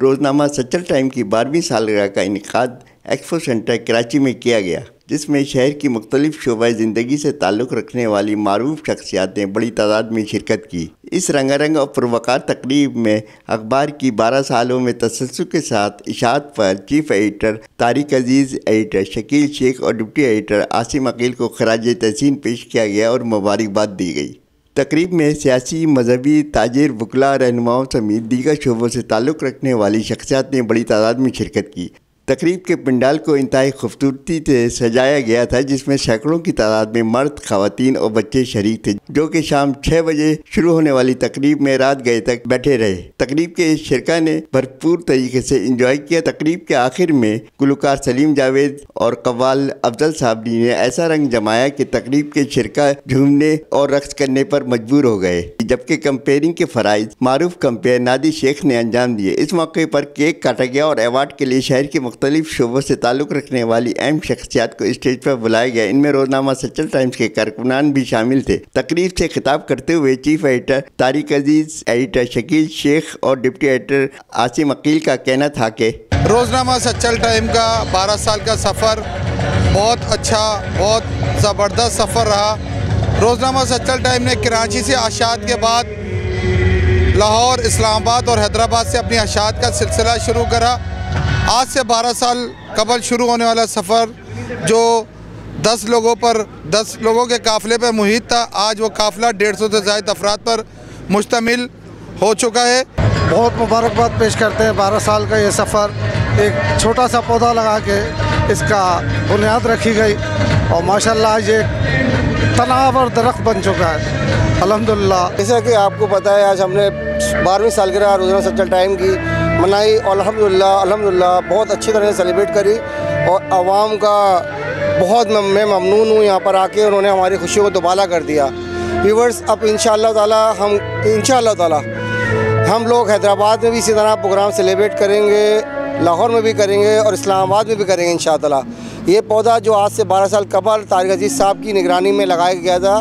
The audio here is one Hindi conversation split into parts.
रोज़नामा सच्चल टाइम की 12वीं सालगिरह का इनेकाद एक्सपो सेंटर कराची में किया गया, जिसमें शहर की मुख्तलिफ शोबा ज़िंदगी से ताल्लुक़ रखने वाली मारूफ शख्सियात ने बड़ी तादाद में शिरकत की। इस रंगारंग और पुरवकार तकरीब में अखबार की 12 सालों में तसल्सल के साथ इशाअत पर चीफ एडिटर तारिक अजीज़, एडिटर शकील शेख और डिप्टी एडिटर आसिम अकील को खराज तहसीन पेश किया गया और मुबारकबाद दी गई। तकरीब में सियासी, मजहबी, ताजिर, वकला, रहनुमाओं समेत दीगर शोबों से ताल्लुक़ रखने वाली शख्सियात ने बड़ी तादाद में शिरकत की। तकरीब के पंडाल को इंतहाई खूबसूरती से सजाया गया था, जिसमें सैकड़ों की तादाद में मर्द, ख़वातीन और बच्चे शरीक थे, जो कि शाम 6 बजे शुरू होने वाली तकरीब में रात गए तक बैठे रहे। तकरीब के शिरका ने भरपूर तरीके से इंजॉय किया। तकरीब के आखिर में गुलकार सलीम जावेद और कव्वाल अफजल साहबी ने ऐसा रंग जमाया कि तकरीब के शिरका झूमने और रक्स करने पर मजबूर हो गए, जबकि कंपेयरिंग के फ़राइज़ मारूफ कंपेयर नादी शेख ने अंजाम दिए। इस मौके पर केक काटा गया और अवार्ड के लिए शहर के मुख्तलिफ शोबों से ताल्लुक़ रखने वाली अहम शख्सियात को स्टेज पर बुलाया गया। इनमें रोज़नामा सच्चल टाइम्स के कारकुनान भी शामिल थे। तकरीब से खिताब करते हुए चीफ एडिटर तारिक अजीज़, एडिटर शकील शेख और डिप्टी एडिटर आसिम अकील का कहना था कि रोज़नामा सच्चल टाइम का 12 साल का सफ़र बहुत अच्छा, बहुत ज़बरदस्त सफ़र रहा। रोज़नामा सच्चल टाइम ने कराची से अशात के बाद लाहौर, इस्लामाबाद और हैदराबाद से अपनी अशात का सिलसिला शुरू करा। आज से 12 साल कबल शुरू होने वाला सफ़र जो 10 लोगों के काफ़िले पर मुहित था, आज वो काफ़िला 150 से ज़ायद अफराद पर मुश्तमिल हो चुका है। बहुत मुबारकबाद पेश करते हैं। 12 साल का ये सफ़र एक छोटा सा पौधा लगा के इसका बुनियाद रखी गई और माशाल्लाह आज ये तनावर दरख्त बन चुका है, अल्हम्दुलिल्लाह। जैसा कि आपको पता है, आज हमने 12वीं सालगिरह रोज़नामा सच्चल टाइम की मनाई और अल्हम्दुलिल्लाह बहुत अच्छी तरह से सेलिब्रेट करी और आवाम का बहुत मैं ममनून हूँ यहाँ पर आके, उन्होंने हमारी खुशियों को दुबाला कर दिया। व्यूअर्स, अब इंशाअल्लाह ताला हम लोग हैदराबाद में भी इसी तरह प्रोग्राम सेलिब्रेट करेंगे, लाहौर में भी करेंगे और इस्लामाबाद में भी करेंगे इंशाअल्लाह। ये पौधा जो आज से 12 साल कबल तारिक अजीज़ साहब की निगरानी में लगाया गया था,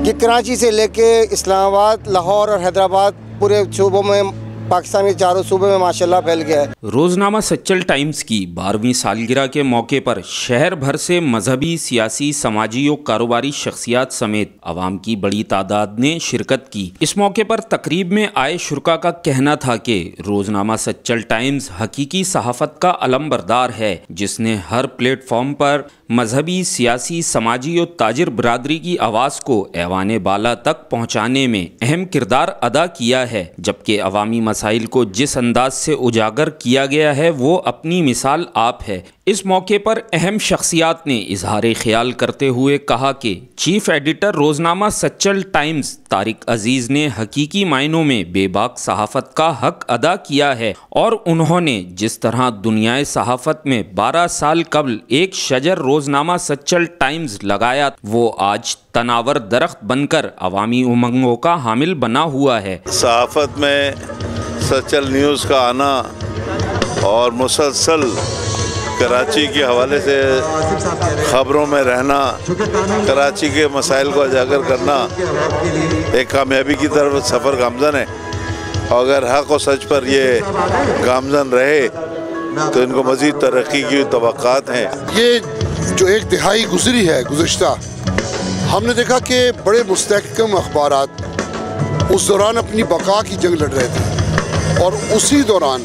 कि कराची से लेके इस्लामाबाद, लाहौर और हैदराबाद पूरे सूबों में, पाकिस्तान के चारों सूबे में माशाल्लाह फैल गया है। रोज़नामा सच्चल टाइम्स की 12वीं सालगिरह के मौके पर शहर भर से मजहबी, सियासी, समाजी और कारोबारी शख्सियात समेत आवाम की बड़ी तादाद ने शिरकत की। इस मौके पर तकरीब में आए शुरका का कहना था कि रोज़नामा सच्चल टाइम्स हकीकी सहाफ़त का अलमबरदार है, जिसने हर प्लेटफॉर्म पर मजहबी, सियासी, समाजी और ताजिर बरादरी की आवाज़ को ऐवान बाला तक पहुँचाने में अहम किरदार अदा किया है, जबकि अवामी मसाइल को जिस अंदाज से उजागर किया गया है वो अपनी मिसाल आप है। इस मौके पर अहम शख्सियात ने इजहार ख्याल करते हुए कहा कि चीफ एडिटर रोज़नामा सच्चल टाइम्स तारिक अजीज़ ने हकीकी मायनों में बेबाक सहाफ़त का हक अदा किया है और उन्होंने जिस तरह दुनियाए सहाफ़त में 12 साल कबल एक शजर रोज़नामा सच्चल टाइम्स लगाया, वो आज तनावर दरख्त बनकर अवामी उमंगों का हामिल बना हुआ है। सहाफ़त में सच्चल न्यूज़ का आना और मुसलसल कराची के हवाले से ख़बरों में रहना, कराची के मसाइल को उजागर करना एक कामयाबी की तरफ सफ़र गामज़न है। और अगर हक़ और सच पर ये गामज़न रहे तो इनको मज़ीद तरक्की की तवक्कात हैं। ये जो एक दिहाई गुजरी है गुज़िश्ता, हमने देखा कि बड़े मुस्तहकम अखबारात उस दौरान अपनी बका की जंग लड़ रहे थे और उसी दौरान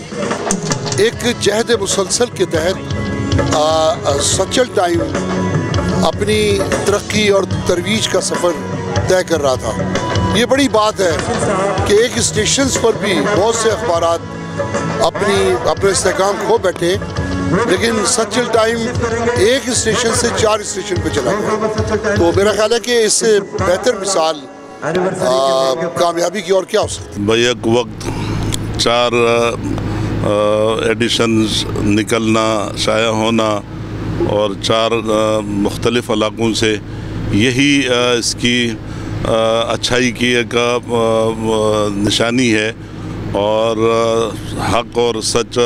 एक जहद मुसलसल के तहत सच्चल टाइम अपनी तरक्की और तरवीज का सफ़र तय कर रहा था। ये बड़ी बात है कि एक स्टेशंस पर भी बहुत से अखबारात अपने इस्तेहकाम खो बैठे, लेकिन सच्चल टाइम एक स्टेशन से 4 स्टेशन पे चला गया। तो मेरा ख्याल है कि इससे बेहतर मिसाल कामयाबी की और क्या हो सकती। भाई एक वक्त 4 एडिशंस निकलना, शाया होना और 4 मुख्तलिफ इलाक़ों से, यही इसकी अच्छाई की एक निशानी है और हक़ और सच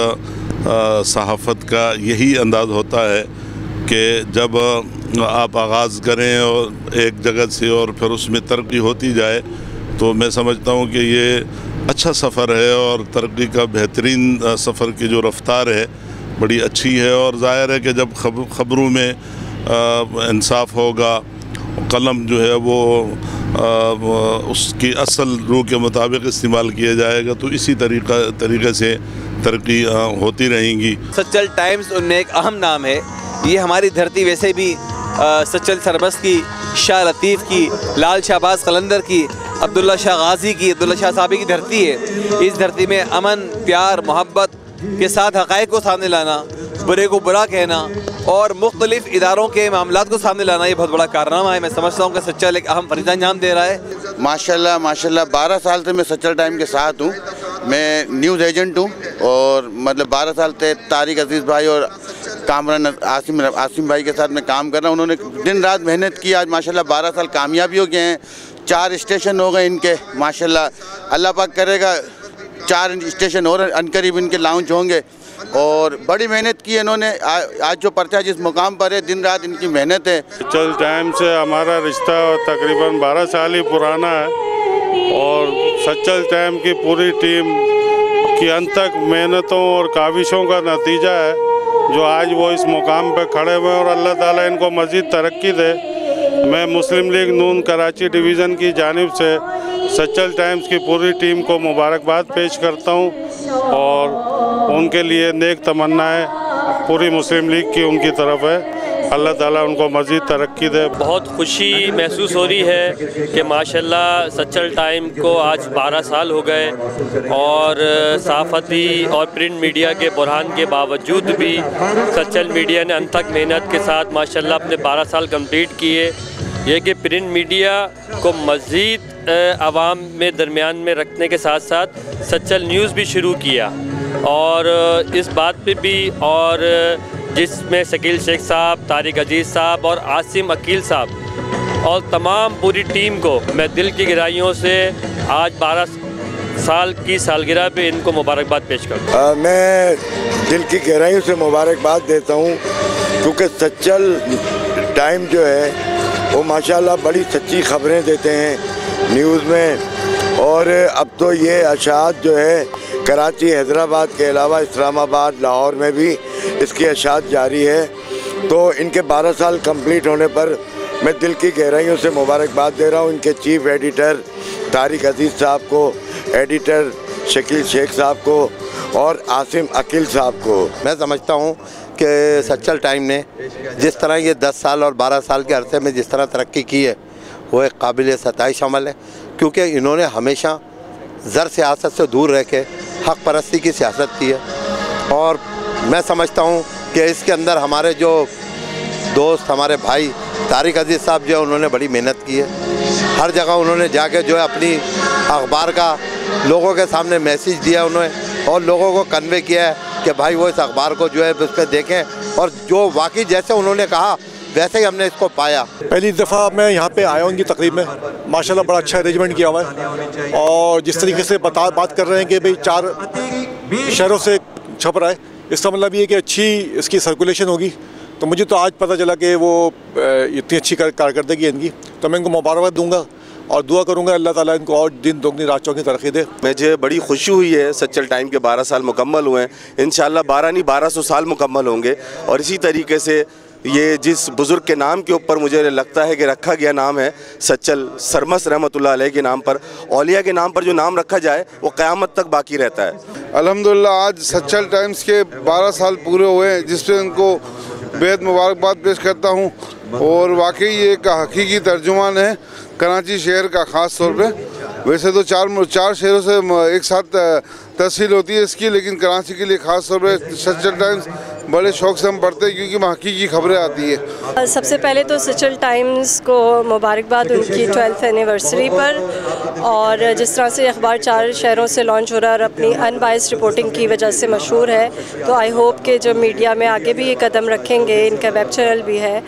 सहाफ़त का यही अंदाज़ होता है कि जब आप आगाज़ करें और एक जगह से और फिर उसमें तरक्की होती जाए, तो मैं समझता हूँ कि ये अच्छा सफ़र है और तरक्की का बेहतरीन सफ़र की जो रफ्तार है बड़ी अच्छी है। और ज़ाहिर है कि जब ख़बरों में इंसाफ होगा, कलम जो है वो उसकी असल रूह के मुताबिक इस्तेमाल किया जाएगा, तो इसी तरीक़े से तरक्की होती रहेंगी। सच्चल टाइम्स उनमें एक अहम नाम है। ये हमारी धरती वैसे भी सच्चल सरबस्त की, शाह लतीफ़ की, लाल शाहबाज कलंदर की, अब्दुल्ला शाह गाजी की, अब्दुल्ला शाह साहबी की धरती है। इस धरती में अमन, प्यार, मोहब्बत के साथ हक़ाइक़ को सामने लाना, बुरे को बुरा कहना और मुख्तलिफ़ इदारों के मामलात को सामने लाना, ये बहुत बड़ा कारनामा है। मैं समझता हूँ कि सच्चल एक अहम फरीज़ा अंजाम दे रहा है। माशाल्लाह माशाल्लाह 12 साल से मैं सच्चल टाइम के साथ हूँ। मैं न्यूज़ एजेंट हूँ और मतलब 12 साल से तारिक अजीज़ भाई और कामरान आसिम भाई के साथ मैं काम कर रहा हूँ। उन्होंने दिन रात मेहनत की, आज माशाल्लाह 12 साल कामयाबी हो गए हैं। 4 स्टेशन हो गए इनके, माशाल्लाह अल्लाह पाक करेगा 4 स्टेशन और अनकरीब इनके लॉन्च होंगे। और बड़ी मेहनत की इन्होंने, आज जो पर्चा जिस मुकाम पर है, दिन रात इनकी मेहनत है। सच्चल टाइम से हमारा रिश्ता तकरीबन 12 साल ही पुराना है और सच्चल टाइम की पूरी टीम की अनथक मेहनतों और काविशों का नतीजा है जो आज वो इस मुकाम पर खड़े हुए हैं और अल्लाह ताला इनको मज़ीद तरक्की दे। मैं मुस्लिम लीग नून कराची डिवीज़न की जानिब से सच्चल टाइम्स की पूरी टीम को मुबारकबाद पेश करता हूँ और उनके लिए नेक तमन्नाएं पूरी मुस्लिम लीग की उनकी तरफ है। अल्लाह ताला उनको मज़ीद तरक्की दे। बहुत खुशी महसूस हो रही है कि माशाल्लाह सच्चल टाइम को आज 12 साल हो गए और सहाफ़ती और प्रिंट मीडिया के बुरहान के बावजूद भी सच्चल मीडिया ने अनथक मेहनत के साथ माशाल्लाह अपने 12 साल कंप्लीट किए। ये कि प्रिंट मीडिया को मज़ीद आवाम में दरमियान में रखने के साथ साथ सच्चल न्यूज़ भी शुरू किया और इस बात पे भी, और जिसमें शकील शेख साहब, तारिक अजीज़ साहब और आसिम अकील साहब और तमाम पूरी टीम को मैं दिल की गहराइयों से आज 12 साल की सालगिरह पे इनको मुबारकबाद पेश करता हूँ। मैं दिल की गहराइयों से मुबारकबाद देता हूँ क्योंकि सच्चल टाइम जो है वो माशाल्लाह बड़ी सच्ची खबरें देते हैं न्यूज़ में। और अब तो ये अशात जो है कराची, हैदराबाद के अलावा इस्लामाबाद, लाहौर में भी इसकी अशात जारी है। तो इनके 12 साल कंप्लीट होने पर मैं दिल की गहराइयों से मुबारकबाद दे रहा हूँ इनके चीफ़ एडिटर तारिक अजीज़ साहब को, एडिटर शकील शेख साहब को और आसिम अकील साहब को। मैं समझता हूँ कि सच्चल टाइम ने जिस तरह ये 10 साल और 12 साल के अरसे में जिस तरह तरक्की की है वो एक काबिल सताइश अमल है, क्योंकि इन्होंने हमेशा ज़र सियासत से दूर रह के हक़ परस्ती की सियासत की है। और मैं समझता हूँ कि इसके अंदर हमारे जो दोस्त, हमारे भाई तारिक अजीज़ साहब जो है उन्होंने बड़ी मेहनत की है। हर जगह उन्होंने जाके जो है अपनी अखबार का लोगों के सामने मैसेज दिया उन्होंने और लोगों को कन्वे किया है कि भाई वो इस अखबार को जो है उस पर देखें और जो वाकई जैसे उन्होंने कहा वैसे ही हमने इसको पाया। पहली दफ़ा मैं यहाँ पे आया हूँ इनकी तकरीब में, माशाल्लाह बड़ा अच्छा अरेंजमेंट किया हुआ है और जिस तरीके से बात कर रहे हैं कि भाई 4 शहरों से छप रहा है, इसका मतलब ये कि अच्छी इसकी सर्कुलेशन होगी। तो मुझे तो आज पता चला कि वो इतनी अच्छी कारकर्दगी है इनकी, तो मैं इनको मुबारकबाद दूँगा और दुआ करूँगा अल्लाह ताला इनको और दिन दोगुनी रात चौगुनी तरक्की दे। मुझे बड़ी खुशी हुई है, सच्चल टाइम के 12 साल मुकम्मल हुए हैं। इंशाल्लाह 12 नहीं 1200 साल मुकम्मल होंगे और इसी तरीके से ये जिस बुज़ुर्ग के नाम के ऊपर मुझे लगता है कि रखा गया नाम है सच्चल सरमस रहमतुल्लाह अलैह के नाम पर, औलिया के नाम पर जो नाम रखा जाए वो क़यामत तक बाकी रहता है। अल्हम्दुलिल्लाह आज सच्चल टाइम्स के 12 साल पूरे हुए हैं, जिस पर उनको बेहद मुबारकबाद पेश करता हूँ और वाकई ये एक हकीकी तर्जुमान है कराची शहर का, ख़ास तौर पे। वैसे तो 4 शहरों से एक साथ तहसील होती है इसकी, लेकिन कराची के लिए ख़ास तौर पे सच्चल टाइम्स बड़े शौक़ से हम पढ़ते हैं क्योंकि वहाँ हकीकी खबरें आती है। सबसे पहले तो सच्चल टाइम्स को मुबारकबाद उनकी 12th एनिवर्सरी पर, और जिस तरह से अखबार 4 शहरों से लॉन्च हो रहा है और अपनी अनबायस्ड रिपोर्टिंग की वजह से मशहूर है, तो आई होप कि जो मीडिया में आगे भी ये कदम रखेंगे। इनका वेब चैनल भी है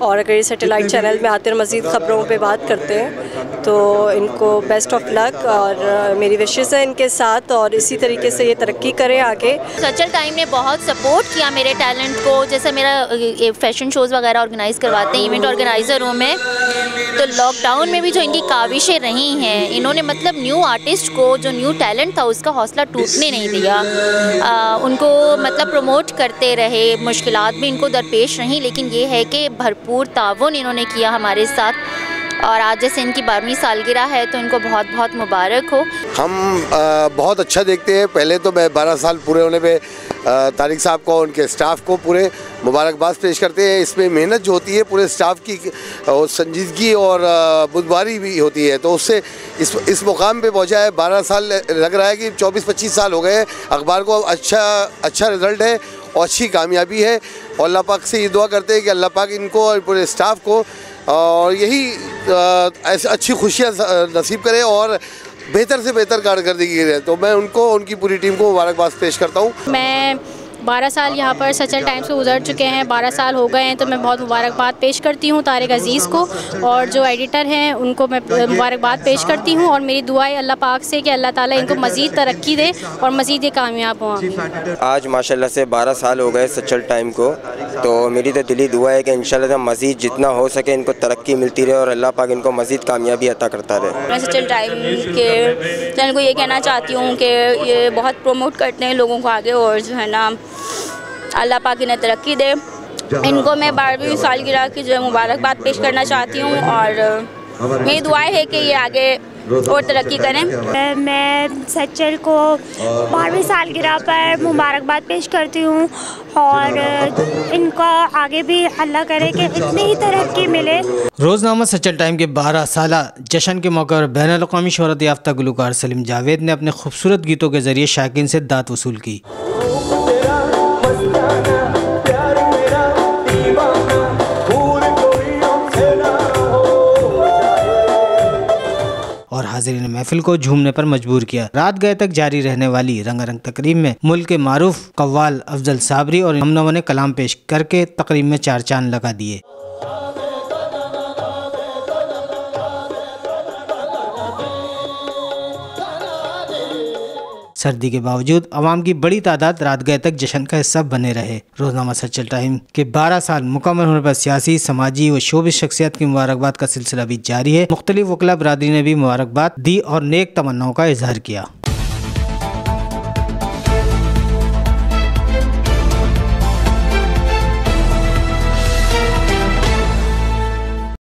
और अगर ये सैटेलाइट चैनल में आते हैं मज़ीद ख़बरों पे बात करते हैं तो इनको बेस्ट ऑफ लक और मेरी विशेस है इनके साथ, और इसी तरीके से ये तरक्की करें आगे। सचल टाइम ने बहुत सपोर्ट किया मेरे टैलेंट को। जैसे मेरा फैशन शोज़ वगैरह ऑर्गेनाइज़ करवाते हैं, इवेंट ऑर्गेनाइज़र हूँ मैं, तो लॉकडाउन में भी जो इनकी काविशें रही हैं, इन्होंने मतलब न्यू आर्टिस्ट को जो न्यू टैलेंट था उसका हौसला टूटने नहीं दिया। उनको मतलब प्रमोट करते रहे, मुश्किलात भी इनको दरपेश रहीं, लेकिन ये है कि भरपूर ताउन इन्होंने किया हमारे साथ। और आज जैसे इनकी 12वीं सालगिरह है तो इनको बहुत बहुत मुबारक हो। हम बहुत अच्छा देखते हैं। पहले तो मैं 12 साल पूरे होने पे तारिक साहब को, उनके स्टाफ को पूरे मुबारकबाद पेश करते हैं। इसमें मेहनत जो होती है पूरे स्टाफ की और संजीदगी और बुधबारी भी होती है, तो उससे इस मुकाम पे पहुंचा है। 12 साल लग रहा है कि 24-25 साल हो गए। अखबार को अच्छा रिज़ल्ट है और अच्छी कामयाबी है, और अल्लाह पाक से ये दुआ करते हैं कि अल्लाह पाक इनको और पूरे स्टाफ को और यही ऐसे अच्छी खुशियाँ नसीब करे और बेहतर से बेहतर कारकर्दगी करे। तो मैं उनको, उनकी पूरी टीम को मुबारकबाद पेश करता हूँ। मैं 12 साल यहाँ पर सचल टाइम्स से गुजर चुके हैं, 12 साल हो गए हैं, तो मैं बहुत मुबारकबाद पेश करती हूँ तारिक अज़ीज़ को, और जो एडिटर हैं उनको मैं मुबारकबाद पेश करती हूँ। और मेरी दुआ है अल्लाह पाक से कि अल्लाह ताला इनको मज़ीद तरक्की दे और मज़ीद ये कामयाब हों। आज माशाल्लाह से 12 साल हो गए सचल टाइम को, तो मेरी तो दिली दुआ है कि इंशाल्लाह मज़ीद जितना हो सके इनको तरक्की मिलती रहे और अल्लाह पाक इनको मज़ीद कामयाबी अता करता रहे। मैं सचल टाइम के चैनल को ये कहना चाहती हूँ कि ये बहुत प्रमोट करते हैं लोगों को आगे, और जो है ना अल्लाह पाक इन्हें तरक्की दे। इनको मैं 12वीं सालगिरह की जो है मुबारकबाद पेश करना चाहती हूँ, और मेरी दुआ है कि ये आगे और तरक्की करें। मैं सचल को 12वीं सालगिरह पर मुबारकबाद पेश करती हूँ, और इनको आगे भी अल्लाह करे कि इतनी ही तरक्की मिले। रोज़नामा सचल टाइम के 12 साला जश्न के मौके पर बैनुल-अक़वामी शोहरत याफ्ता गुलकार सलीम जावेद ने अपने खूबसूरत गीतों के ज़रिए शायकीन से दात वसूल की। और हाज़रीन महफिल को झूमने पर मजबूर किया। रात गए तक जारी रहने वाली रंगारंग तकरीब में मुल्क के मारूफ कव्वाल अफजल साबरी और हमनवा ने कलाम पेश करके तकरीब में 4 चांद लगा दिए। सर्दी के बावजूद अवाम की बड़ी तादाद रात गए तक जश्न का हिस्सा बने रहे। रोज़नामा सचल टाइम के 12 साल मुकम्मल होने पर सियासी, समाजी व शोबिस शख्सियत की मुबारकबाद का सिलसिला भी जारी है। मुख्तलिफ वकला बरादरी ने भी मुबारकबाद दी और नेक तमन्नाओं का इजहार किया।